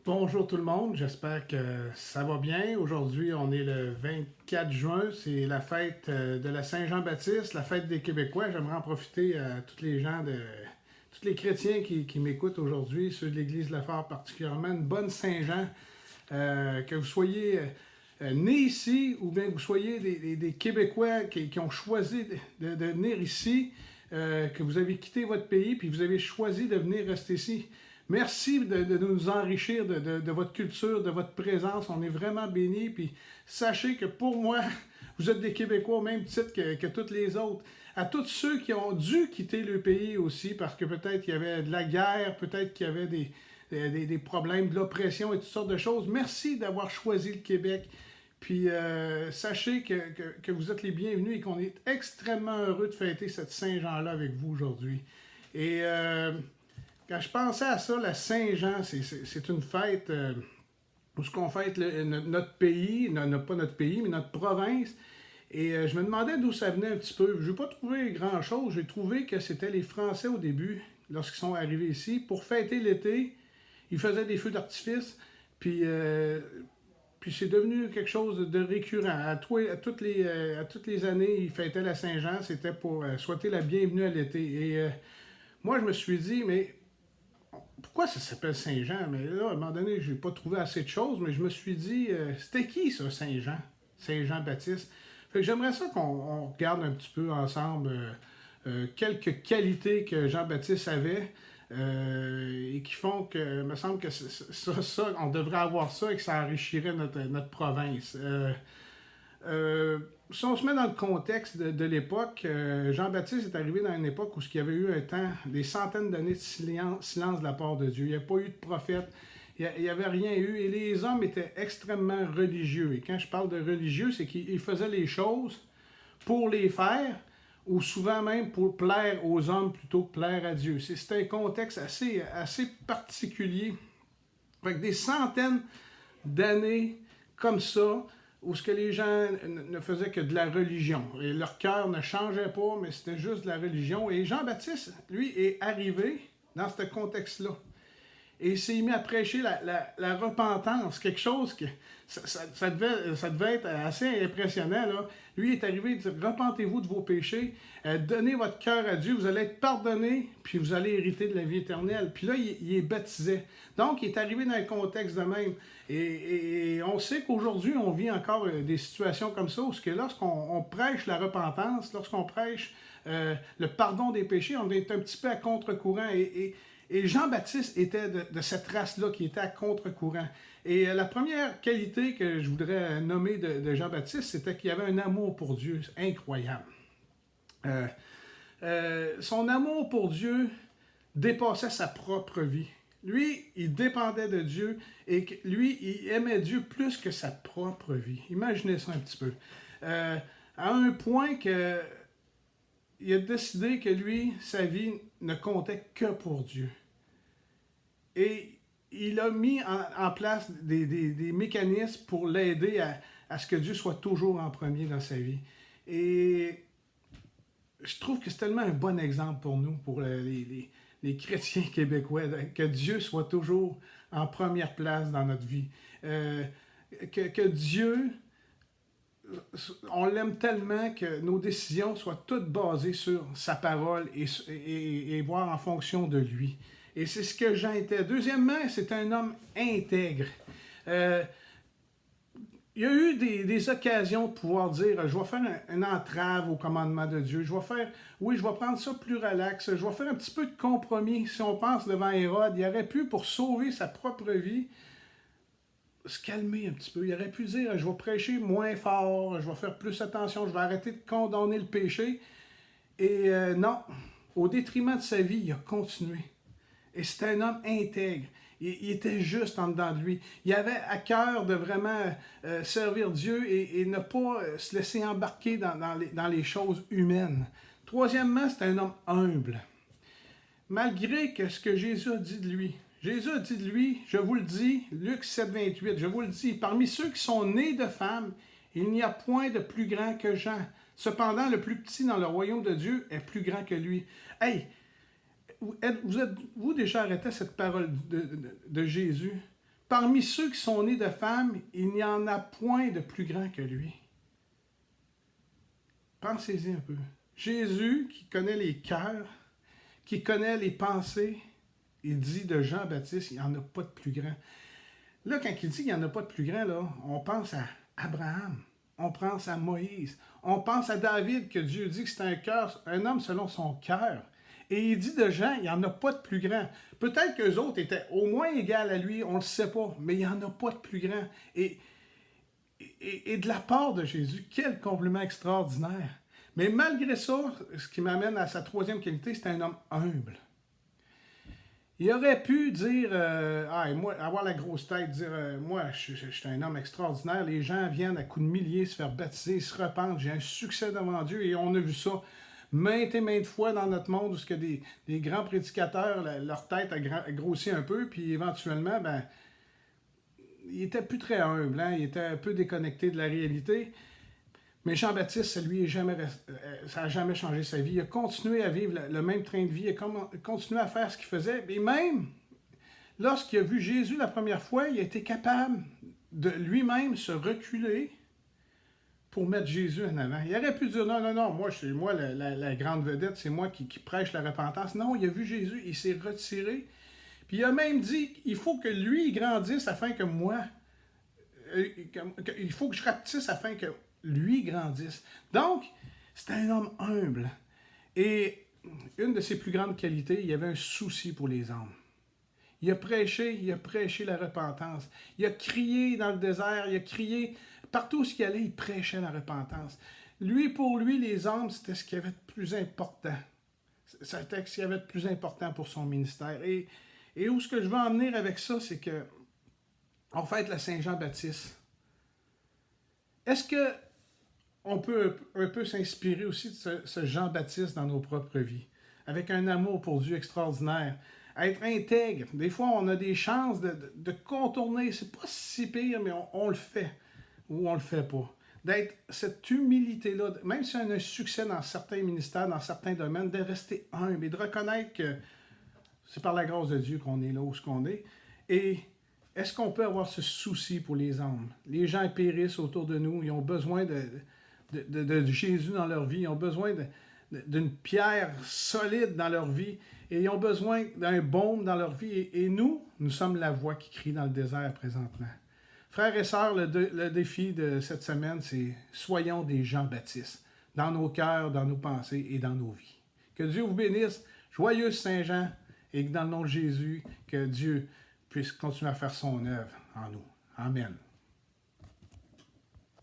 Bonjour tout le monde, j'espère que ça va bien. Aujourd'hui, on est le 24 juin, c'est la fête de la Saint-Jean-Baptiste, la fête des Québécois. J'aimerais en profiter à tous les gens, tous les chrétiens qui m'écoutent aujourd'hui, ceux de l'Église de la Fort particulièrement, une bonne Saint-Jean. Que vous soyez nés ici ou bien que vous soyez des Québécois qui ont choisi de venir ici, que vous avez quitté votre pays puis vous avez choisi de venir rester ici. Merci de nous enrichir de votre culture, de votre présence. On est vraiment bénis. Puis sachez que pour moi, vous êtes des Québécois au même titre que tous les autres. À tous ceux qui ont dû quitter le pays aussi, parce que peut-être qu'il y avait de la guerre, peut-être qu'il y avait des problèmes, de l'oppression et toutes sortes de choses. Merci d'avoir choisi le Québec. Puis sachez que vous êtes les bienvenus et qu'on est extrêmement heureux de fêter cette Saint-Jean-là avec vous aujourd'hui. Et quand je pensais à ça, la Saint-Jean, c'est une fête où ce qu'on fête notre pays, pas notre pays, mais notre province. Et je me demandais d'où ça venait un petit peu. Je n'ai pas trouvé grand-chose. J'ai trouvé que c'était les Français au début, lorsqu'ils sont arrivés ici, pour fêter l'été. Ils faisaient des feux d'artifice, puis c'est devenu quelque chose de récurrent. À toutes les années, ils fêtaient la Saint-Jean. C'était pour souhaiter la bienvenue à l'été. Et moi, je me suis dit, mais pourquoi ça s'appelle Saint-Jean? Mais là, à un moment donné, j'ai pas trouvé assez de choses, mais je me suis dit, c'était qui ça, Saint-Jean? Saint-Jean-Baptiste. Fait que j'aimerais ça qu'on regarde un petit peu ensemble quelques qualités que Jean-Baptiste avait et qui font que, il me semble que on devrait avoir ça et que ça enrichirait notre province. Si on se met dans le contexte de l'époque, Jean-Baptiste est arrivé dans une époque où il y avait eu un temps, des centaines d'années de silence de la part de Dieu. Il n'y a pas eu de prophète, il n'y avait rien eu, et les hommes étaient extrêmement religieux. Et quand je parle de religieux, c'est qu'ils faisaient les choses pour les faire, ou souvent même pour plaire aux hommes plutôt que plaire à Dieu. C'était un contexte assez particulier. Fait que des centaines d'années comme ça, où ce que les gens ne faisaient que de la religion. Et leur cœur ne changeait pas, mais c'était juste de la religion. Et Jean-Baptiste, lui, est arrivé dans ce contexte-là. Et il s'est mis à prêcher la repentance, quelque chose que ça devait être assez impressionnant. Là. Lui est arrivé et dit, repentez-vous de vos péchés, donnez votre cœur à Dieu, vous allez être pardonné, puis vous allez hériter de la vie éternelle. Puis là, il est baptisé. Donc, il est arrivé dans un contexte de même. Et on sait qu'aujourd'hui, on vit encore des situations comme ça, où lorsqu'on prêche la repentance, lorsqu'on prêche le pardon des péchés, on est un petit peu à contre-courant. Et Jean-Baptiste était de cette race-là qui était à contre-courant. Et la première qualité que je voudrais nommer de Jean-Baptiste, c'était qu'il avait un amour pour Dieu incroyable. Son amour pour Dieu dépassait sa propre vie. Lui, il dépendait de Dieu et lui, il aimait Dieu plus que sa propre vie. Imaginez ça un petit peu. À un point que il a décidé que lui, sa vie ne comptait que pour Dieu. Et il a mis en place des mécanismes pour l'aider à ce que Dieu soit toujours en premier dans sa vie. Et je trouve que c'est tellement un bon exemple pour nous, pour les chrétiens québécois, que Dieu soit toujours en première place dans notre vie. Que Dieu, on l'aime tellement que nos décisions soient toutes basées sur sa parole et voir en fonction de lui. Et c'est ce que Jean était. Deuxièmement, c'est un homme intègre. Il y a eu des occasions de pouvoir dire, je vais faire une entrave au commandement de Dieu. Je vais prendre ça plus relax. Je vais faire un petit peu de compromis. Si on pense devant Hérode, il aurait pu, pour sauver sa propre vie, se calmer un petit peu. Il aurait pu dire, je vais prêcher moins fort, je vais faire plus attention, je vais arrêter de condamner le péché. Et non, au détriment de sa vie, il a continué. Et c'était un homme intègre. Il était juste en dedans de lui. Il avait à cœur de vraiment servir Dieu et ne pas se laisser embarquer dans les choses humaines. Troisièmement, c'était un homme humble. Malgré ce que Jésus a dit de lui. Jésus a dit de lui, je vous le dis, Luc 7, 28, je vous le dis, parmi ceux qui sont nés de femmes, il n'y a point de plus grand que Jean. Cependant, le plus petit dans le royaume de Dieu est plus grand que lui. Hey, vous êtes-vous déjà arrêté à cette parole de Jésus? parmi ceux qui sont nés de femmes, il n'y en a point de plus grand que lui. Pensez-y un peu. Jésus, qui connaît les cœurs, qui connaît les pensées, il dit de Jean-Baptiste, il n'y en a pas de plus grand. Là, quand il dit qu'il n'y en a pas de plus grand, là, on pense à Abraham, on pense à Moïse, on pense à David, que Dieu dit que c'est un homme selon son cœur. Et il dit de Jean, il n'y en a pas de plus grand. Peut-être qu'eux autres étaient au moins égales à lui, on ne le sait pas, mais il n'y en a pas de plus grand. Et de la part de Jésus, quel compliment extraordinaire. Mais malgré ça, ce qui m'amène à sa troisième qualité, c'est un homme humble. Il aurait pu dire, moi, avoir la grosse tête, dire, moi, je suis un homme extraordinaire, les gens viennent à coups de milliers se faire baptiser, se repentent, j'ai un succès devant Dieu, et on a vu ça maintes et maintes fois dans notre monde, où ce que des grands prédicateurs, leur tête a grossi un peu, puis éventuellement, ben, il était plus très humble, hein? Il était un peu déconnecté de la réalité. Mais Jean-Baptiste, ça n'a jamais changé sa vie. Il a continué à vivre le même train de vie, il a continué à faire ce qu'il faisait. Et même, lorsqu'il a vu Jésus la première fois, il a été capable de lui-même se reculer pour mettre Jésus en avant. Il aurait pu dire, non, moi, c'est moi la grande vedette, c'est moi qui prêche la repentance. Non, il a vu Jésus, il s'est retiré. Puis il a même dit, il faut que lui grandisse afin que moi, il faut que je rapetisse afin que lui grandisse. Donc, c'était un homme humble. Et une de ses plus grandes qualités, il avait un souci pour les âmes. Il a prêché la repentance. Il a crié dans le désert, il a crié partout où il allait, il prêchait la repentance. Pour lui, les âmes, c'était ce qu'il y avait de plus important. C'était ce qu'il y avait de plus important pour son ministère. Et où ce que je veux en venir avec ça, c'est que on fête la Saint-Jean-Baptiste. Est-ce que on peut un peu s'inspirer aussi de ce Jean-Baptiste dans nos propres vies, avec un amour pour Dieu extraordinaire, être intègre. Des fois, on a des chances de contourner, c'est pas si pire, mais on le fait, ou on le fait pas. D'être cette humilité-là, même si on a un succès dans certains ministères, dans certains domaines, de rester humble et de reconnaître que c'est par la grâce de Dieu qu'on est là où on est. Et est-ce qu'on peut avoir ce souci pour les âmes? Les gens périssent autour de nous, ils ont besoin de Jésus dans leur vie, ils ont besoin d'une pierre solide dans leur vie, et ils ont besoin d'un baume dans leur vie. Et nous sommes la voix qui crie dans le désert présentement. Frères et sœurs, le défi de cette semaine, c'est soyons des Jean-Baptiste, dans nos cœurs, dans nos pensées et dans nos vies. Que Dieu vous bénisse, joyeuse Saint-Jean, et que dans le nom de Jésus, que Dieu puisse continuer à faire son œuvre en nous. Amen.